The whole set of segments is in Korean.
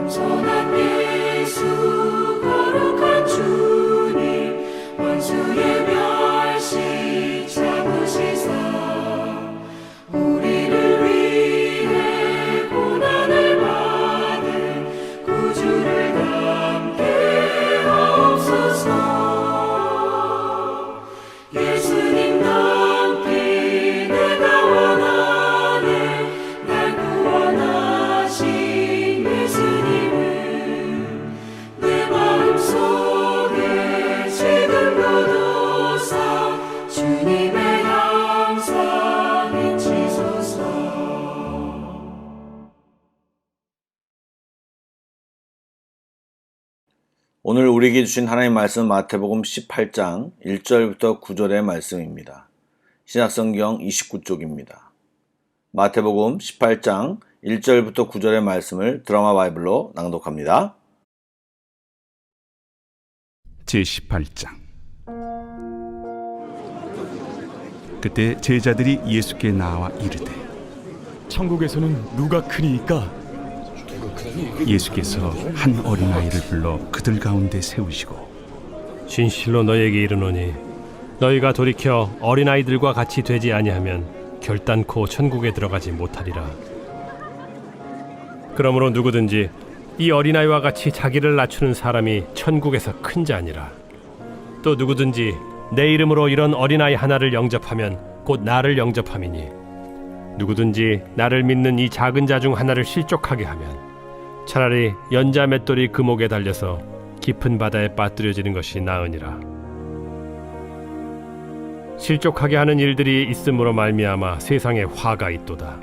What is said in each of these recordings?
겸손한 예수 거룩한 주님 원수의 멸시 참으시사 우리를 위해 고난을 받은 구주를 닮게 하옵소서. 예수님 닮기 내가 원하네. 날 구원하신 예수님을 내 마음속에 지금도 두사 주님의 형상 인치소서. 오늘 우리에게 주신 하나님의 말씀은 마태복음 18장 1절부터 9절의 말씀입니다. 신약성경 29쪽입니다. 마태복음 18장 1절부터 9절의 말씀을 드라마 바이블로 낭독합니다. 제18장. 그때 제자들이 예수께 나와 이르되 천국에서는 누가 크니이까? 예수께서 한 어린아이를 불러 그들 가운데 세우시고 진실로 너희에게 이르노니 너희가 돌이켜 어린아이들과 같이 되지 아니하면 결단코 천국에 들어가지 못하리라. 그러므로 누구든지 이 어린아이와 같이 자기를 낮추는 사람이 천국에서 큰 자니라. 또 누구든지 내 이름으로 이런 어린아이 하나를 영접하면 곧 나를 영접함이니 누구든지 나를 믿는 이 작은 자 중 하나를 실족하게 하면 차라리 연자 맷돌이 그 목에 달려서 깊은 바다에 빠뜨려지는 것이 나으니라. 실족하게 하는 일들이 있음으로 말미암아 세상에 화가 있도다.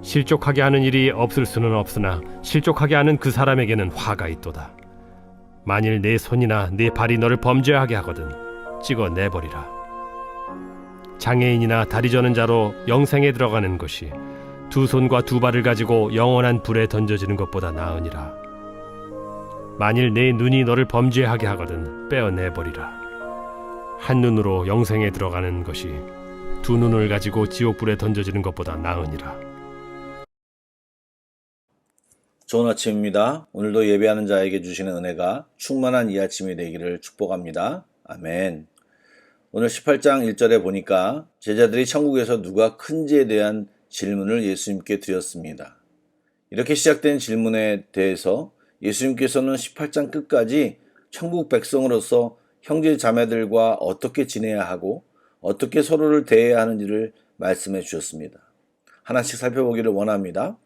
실족하게 하는 일이 없을 수는 없으나 실족하게 하는 그 사람에게는 화가 있도다. 만일 내 손이나 내 발이 너를 범죄하게 하거든 찍어 내버리라. 장애인이나 다리 저는 자로 영생에 들어가는 것이 두 손과 두 발을 가지고 영원한 불에 던져지는 것보다 나으니라. 만일 내 눈이 너를 범죄하게 하거든 빼어내버리라. 한 눈으로 영생에 들어가는 것이 두 눈을 가지고 지옥불에 던져지는 것보다 나으니라. 좋은 아침입니다. 오늘도 예배하는 자에게 주시는 은혜가 충만한 이 아침이 되기를 축복합니다. 아멘. 오늘 18장 1절에 보니까 제자들이 천국에서 누가 큰지에 대한 질문을 예수님께 드렸습니다. 이렇게 시작된 질문에 대해서 예수님께서는 18장 끝까지 천국 백성으로서 형제 자매들과 어떻게 지내야 하고 어떻게 서로를 대해야 하는지를 말씀해 주셨습니다. 하나씩 살펴보기를 원합니다.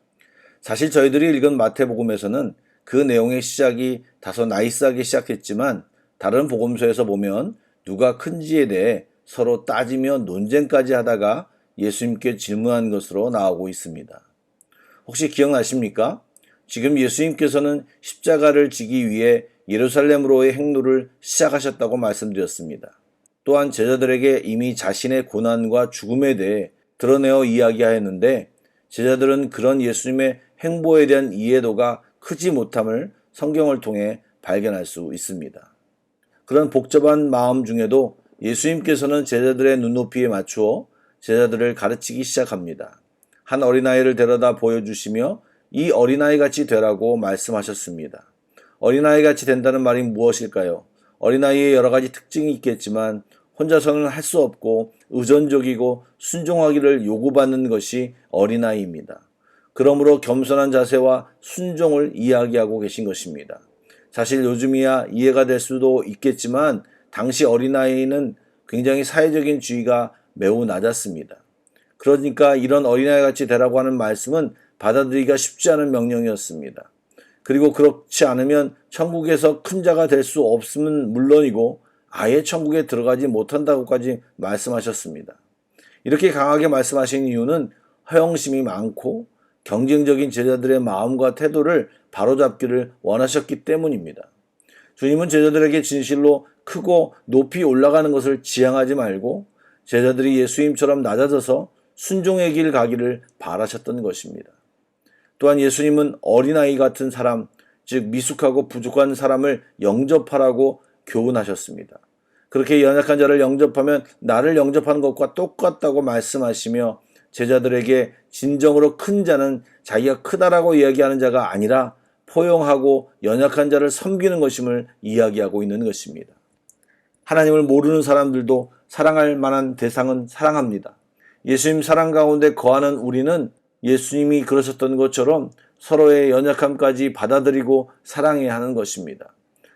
사실 저희들이 읽은 마태복음에서는 그 내용의 시작이 다소 나이스하게 시작했지만 다른 복음서에서 보면 누가 큰지에 대해 서로 따지며 논쟁까지 하다가 예수님께 질문한 것으로 나오고 있습니다. 혹시 기억나십니까? 지금 예수님께서는 십자가를 지기 위해 예루살렘으로의 행로를 시작하셨다고 말씀드렸습니다. 또한 제자들에게 이미 자신의 고난과 죽음에 대해 드러내어 이야기하였는데 제자들은 그런 예수님의 행보에 대한 이해도가 크지 못함을 성경을 통해 발견할 수 있습니다. 그런 복잡한 마음 중에도 예수님께서는 제자들의 눈높이에 맞추어 제자들을 가르치기 시작합니다. 한 어린아이를 데려다 보여주시며 이 어린아이같이 되라고 말씀하셨습니다. 어린아이같이 된다는 말이 무엇일까요? 어린아이의 여러 가지 특징이 있겠지만 혼자서는 할 수 없고 의존적이고 순종하기를 요구받는 것이 어린아이입니다. 그러므로 겸손한 자세와 순종을 이야기하고 계신 것입니다. 사실 요즘이야 이해가 될 수도 있겠지만 당시 어린아이는 굉장히 사회적인 지위가 매우 낮았습니다. 그러니까 이런 어린아이같이 되라고 하는 말씀은 받아들이기가 쉽지 않은 명령이었습니다. 그리고 그렇지 않으면 천국에서 큰 자가 될 수 없음은 물론이고 아예 천국에 들어가지 못한다고까지 말씀하셨습니다. 이렇게 강하게 말씀하신 이유는 허영심이 많고 경쟁적인 제자들의 마음과 태도를 바로잡기를 원하셨기 때문입니다. 주님은 제자들에게 진실로 크고 높이 올라가는 것을 지향하지 말고 제자들이 예수님처럼 낮아져서 순종의 길 가기를 바라셨던 것입니다. 또한 예수님은 어린아이 같은 사람, 즉 미숙하고 부족한 사람을 영접하라고 교훈하셨습니다. 그렇게 연약한 자를 영접하면 나를 영접하는 것과 똑같다고 말씀하시며 제자들에게 진정으로 큰 자는 자기가 크다라고 이야기하는 자가 아니라 포용하고 연약한 자를 섬기는 것임을 이야기하고 있는 것입니다. 하나님을 모르는 사람들도 사랑할 만한 대상은 사랑합니다. 예수님 사랑 가운데 거하는 우리는 예수님이 그러셨던 것처럼 서로의 연약함까지 받아들이고 사랑해야 하는 것입니다.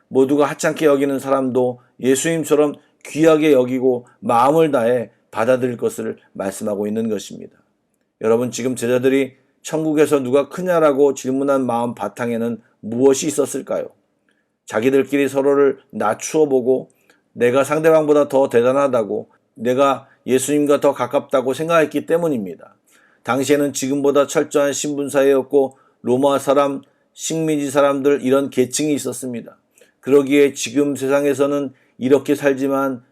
모두가 하찮게 여기는 사람도 예수님처럼 귀하게 여기고 마음을 다해 받아들일 것을 말씀하고 있는 것입니다. 여러분, 지금 제자들이 천국에서 누가 크냐라고 질문한 마음 바탕에는 무엇이 있었을까요? 자기들끼리 서로를 낮추어 보고 내가 상대방보다 더 대단하다고, 내가 예수님과 더 가깝다고 생각했기 때문입니다. 당시에는 지금보다 철저한 신분사회였고 로마 사람, 식민지 사람들 이런 계층이 있었습니다. 그러기에 지금 세상에서는 이렇게 살지만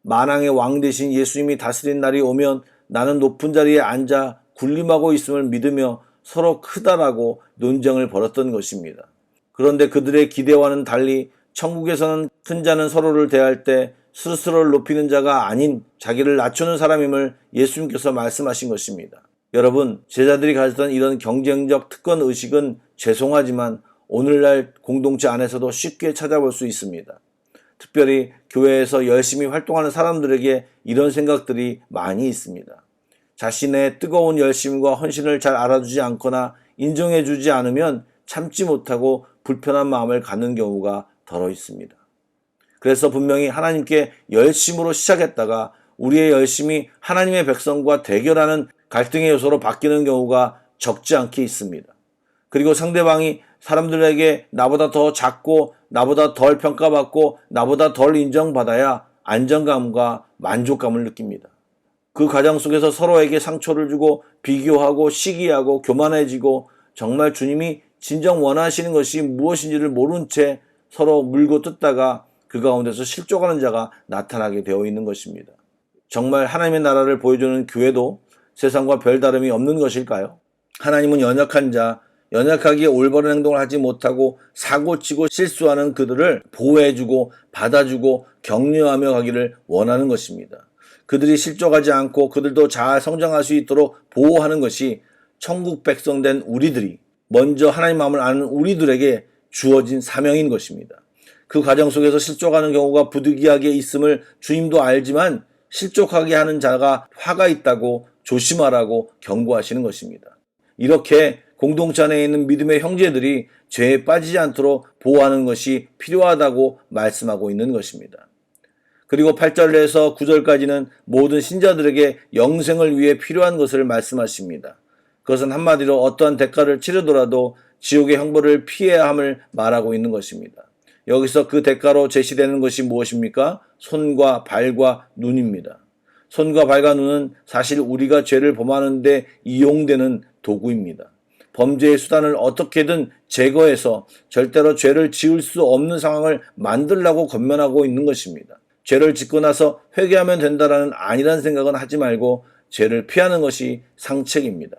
만왕의 왕 대신 예수님이 다스린 날이 오면 나는 높은 자리에 앉아 군림하고 있음을 믿으며 서로 크다라고 논쟁을 벌였던 것입니다. 그런데 그들의 기대와는 달리 천국에서는 큰 자는 서로를 대할 때 스스로를 높이는 자가 아닌 자기를 낮추는 사람임을 예수님께서 말씀하신 것입니다. 여러분, 제자들이 가졌던 이런 경쟁적 특권 의식은 죄송하지만 오늘날 공동체 안에서도 쉽게 찾아볼 수 있습니다. 특별히 교회에서 열심히 활동하는 사람들에게 이런 생각들이 많이 있습니다. 자신의 뜨거운 열심과 헌신을 잘 알아주지 않거나 인정해주지 않으면 참지 못하고 불편한 마음을 갖는 경우가 더러 있습니다. 그래서 분명히 하나님께 열심으로 시작했다가 우리의 열심이 하나님의 백성과 대결하는 갈등의 요소로 바뀌는 경우가 적지 않게 있습니다. 그리고 상대방이 사람들에게 나보다 더 작고 나보다 덜 평가받고 나보다 덜 인정받아야 안정감과 만족감을 느낍니다. 그 과정 속에서 서로에게 상처를 주고 비교하고 시기하고 교만해지고 정말 주님이 진정 원하시는 것이 무엇인지를 모른 채 서로 물고 뜯다가 그 가운데서 실족하는 자가 나타나게 되어 있는 것입니다. 정말 하나님의 나라를 보여주는 교회도 세상과 별다름이 없는 것일까요? 하나님은 연약한 자, 연약하기에 올바른 행동을 하지 못하고 사고치고 실수하는 그들을 보호해주고 받아주고 격려하며 가기를 원하는 것입니다. 그들이 실족하지 않고 그들도 잘 성장할 수 있도록 보호하는 것이 천국 백성 된 우리들이, 먼저 하나님 마음을 아는 우리들에게 주어진 사명인 것입니다. 그 과정 속에서 실족하는 경우가 부득이하게 있음을 주님도 알지만 실족하게 하는 자가 화가 있다고 조심하라고 경고하시는 것입니다. 이렇게 공동체 안에 있는 믿음의 형제들이 죄에 빠지지 않도록 보호하는 것이 필요하다고 말씀하고 있는 것입니다. 그리고 8절에서 9절까지는 모든 신자들에게 영생을 위해 필요한 것을 말씀하십니다. 그것은 한마디로 어떠한 대가를 치르더라도 지옥의 형벌을 피해야 함을 말하고 있는 것입니다. 여기서 그 대가로 제시되는 것이 무엇입니까? 손과 발과 눈입니다. 손과 발과 눈은 사실 우리가 죄를 범하는 데 이용되는 도구입니다. 범죄의 수단을 어떻게든 제거해서 절대로 죄를 지을 수 없는 상황을 만들려고 권면하고 있는 것입니다. 죄를 짓고 나서 회개하면 된다라는 아니란 생각은 하지 말고 죄를 피하는 것이 상책입니다.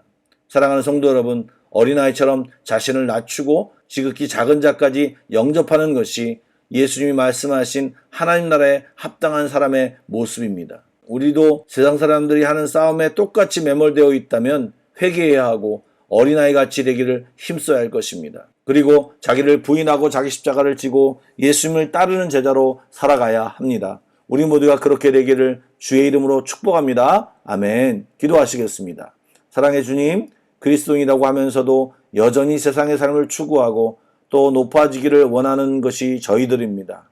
사랑하는 성도 여러분, 어린아이처럼 자신을 낮추고 지극히 작은 자까지 영접하는 것이 예수님이 말씀하신 하나님 나라에 합당한 사람의 모습입니다. 우리도 세상 사람들이 하는 싸움에 똑같이 매몰되어 있다면 회개해야 하고 어린아이같이 되기를 힘써야 할 것입니다. 그리고 자기를 부인하고 자기 십자가를 지고 예수님을 따르는 제자로 살아가야 합니다. 우리 모두가 그렇게 되기를 주의 이름으로 축복합니다. 아멘. 기도하시겠습니다. 사랑의 주님, 그리스도인이라고 하면서도 여전히 세상의 삶을 추구하고 또 높아지기를 원하는 것이 저희들입니다.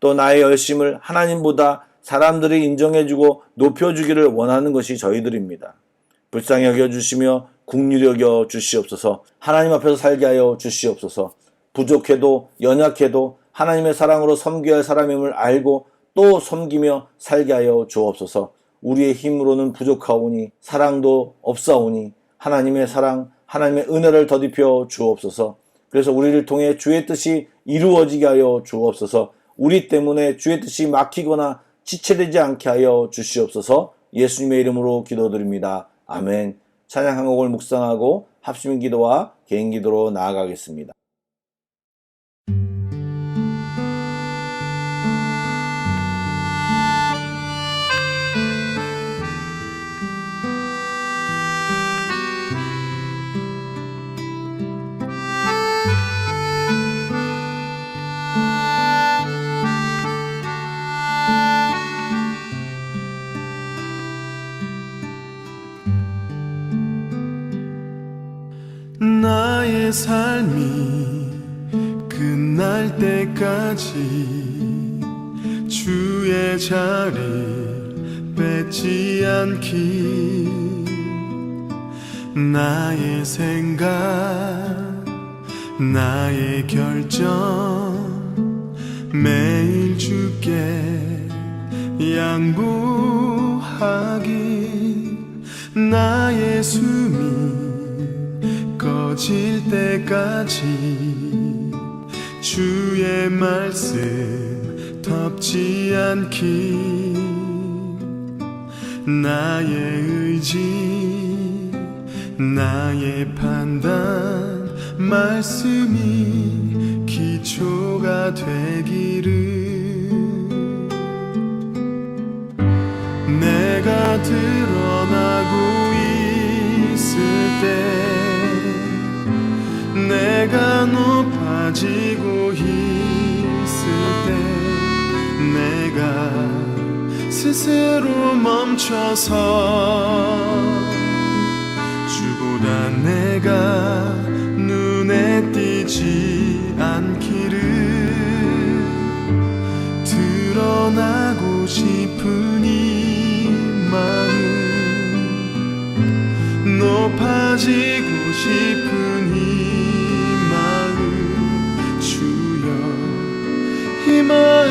또 나의 열심을 하나님보다 사람들이 인정해주고 높여주기를 원하는 것이 저희들입니다. 불쌍히 여겨주시며 긍휼히 여겨 주시옵소서. 하나님 앞에서 살게 하여 주시옵소서. 부족해도 연약해도 하나님의 사랑으로 섬겨야 할 사람임을 알고 또 섬기며 살게 하여 주옵소서. 우리의 힘으로는 부족하오니 사랑도 없사오니 하나님의 사랑, 하나님의 은혜를 더딥혀 주옵소서. 그래서 우리를 통해 주의 뜻이 이루어지게 하여 주옵소서. 우리 때문에 주의 뜻이 막히거나 지체되지 않게 하여 주시옵소서. 예수님의 이름으로 기도드립니다. 아멘. 찬양 한 곡을 묵상하고 합심 기도와 개인 기도로 나아가겠습니다. 나의 삶이 끝날 때까지 주의 자리 뺏지 않기 나의 생각 나의 결정 매일 주께 양보하기 나의 숨이 꺼질 때까지 주의 말씀 덮지 않기 나의 의지 나의 판단 말씀이 기초가 되기를 내가 드러나고 있을 때 내가 높아지고 있을 때 내가 스스로 멈춰서 주보다 내가 눈에 띄지 않기를 드러나고 싶은 이 마음 높아지고 싶은 이 마음 주여 이 마음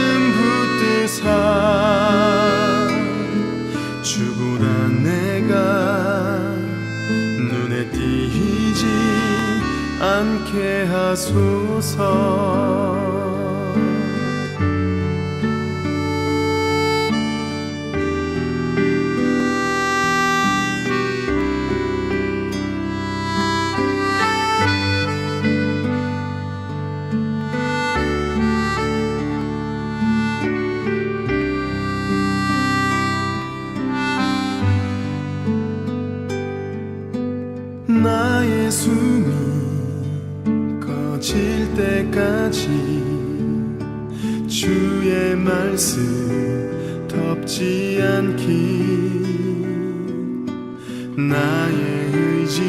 붙드사 주보다 내가 눈에 띄지 않게 하소서 나의 숨이 꺼질 때까지 주의 말씀 덮지 않기 나의 의지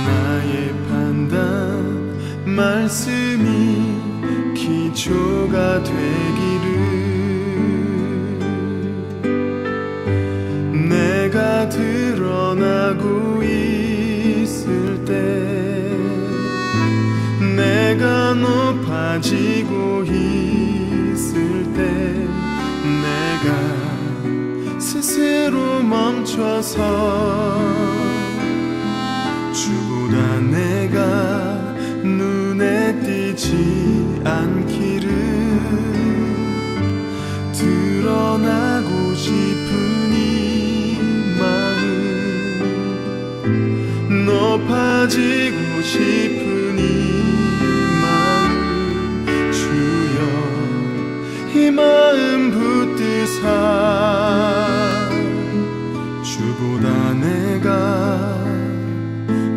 나의 판단 말씀이 기초가 되기를 내가 드러나고 있을 때 내가 높아지고 있을 때 내가 스스로 멈춰서 주보다 내가 눈에 띄지 않기를 드러나고 싶은 이 마음 높아지고 싶은 이 마음 주여 이 마음 붙드사 주보다 내가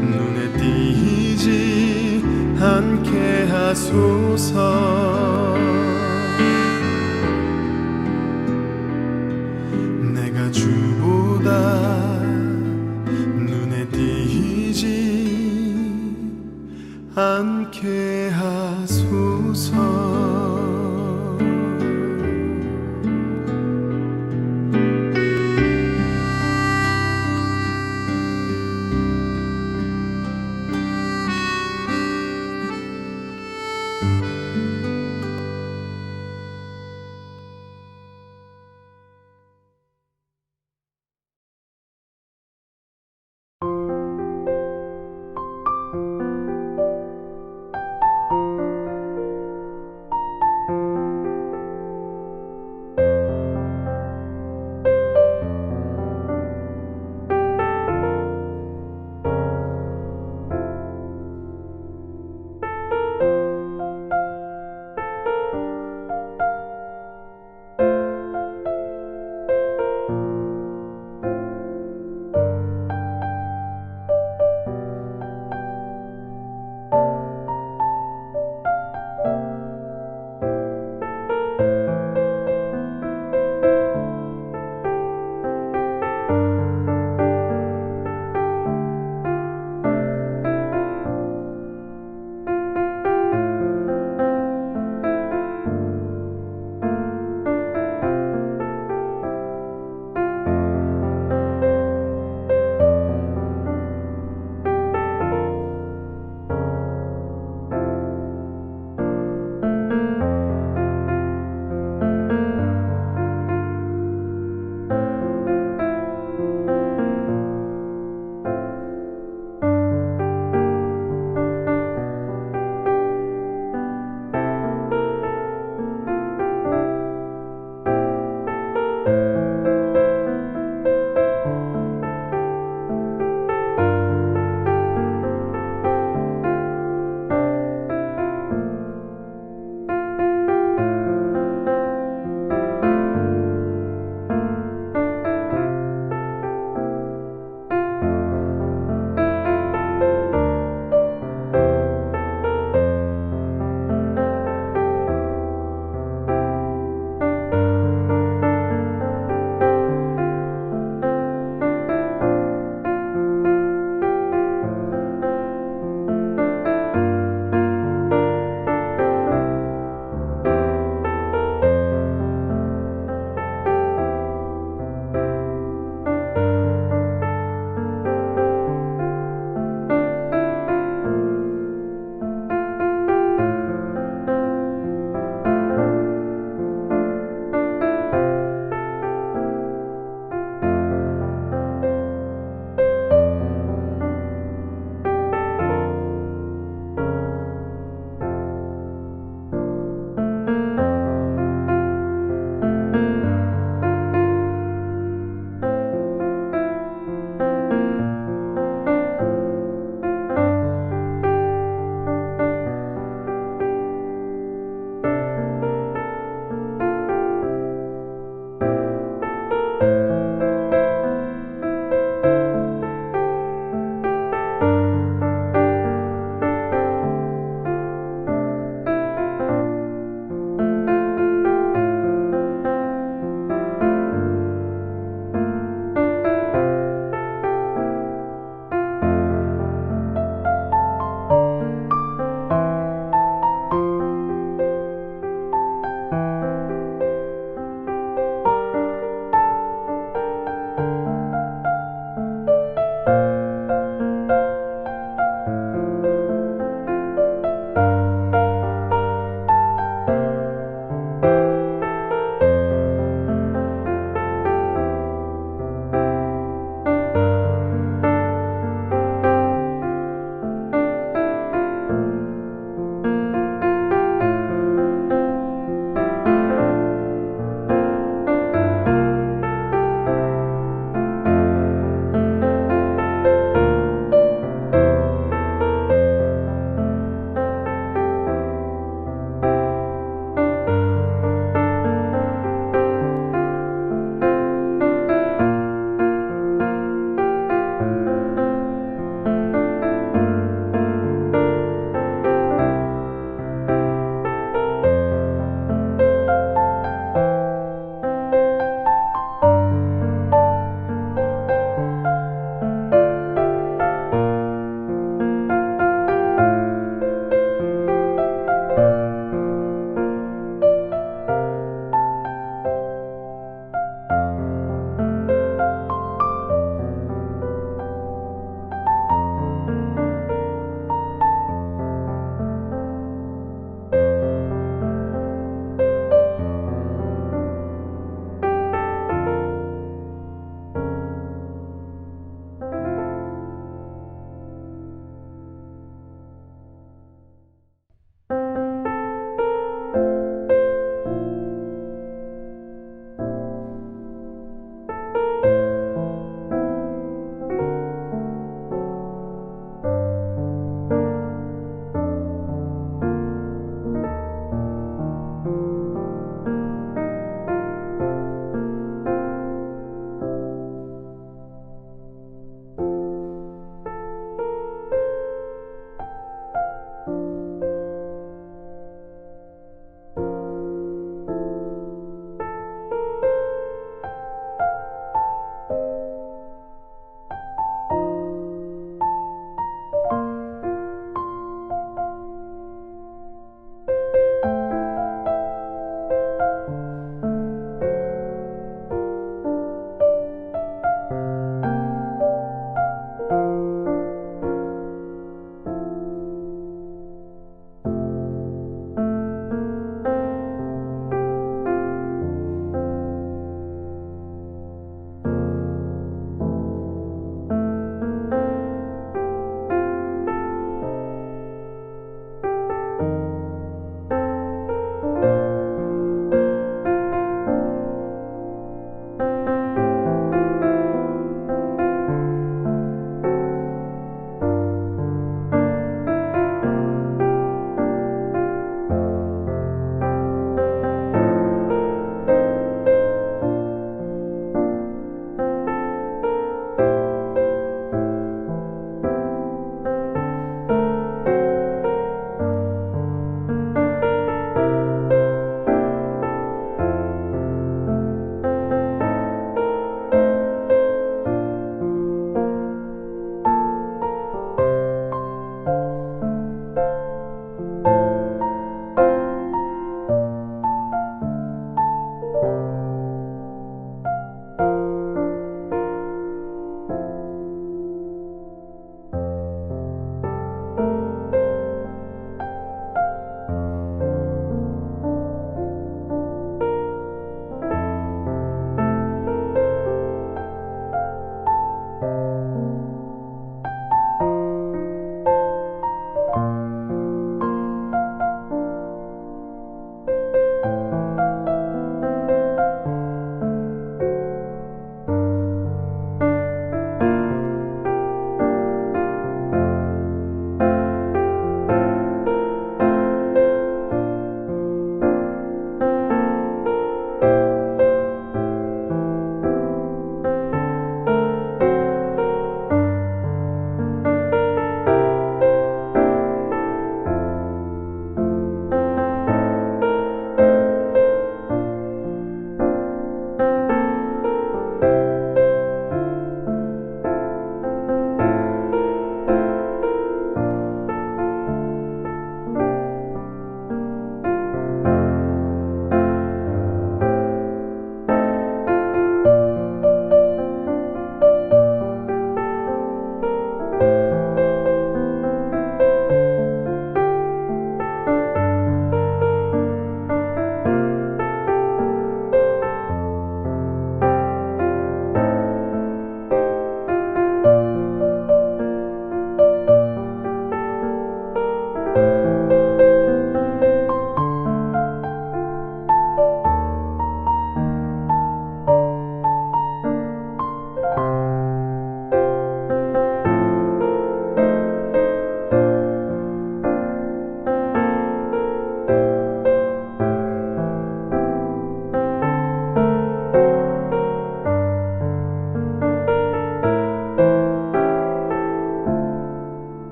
눈에 띄지 않게 하소서 내가 주보다 눈에 띄지 않게 하소서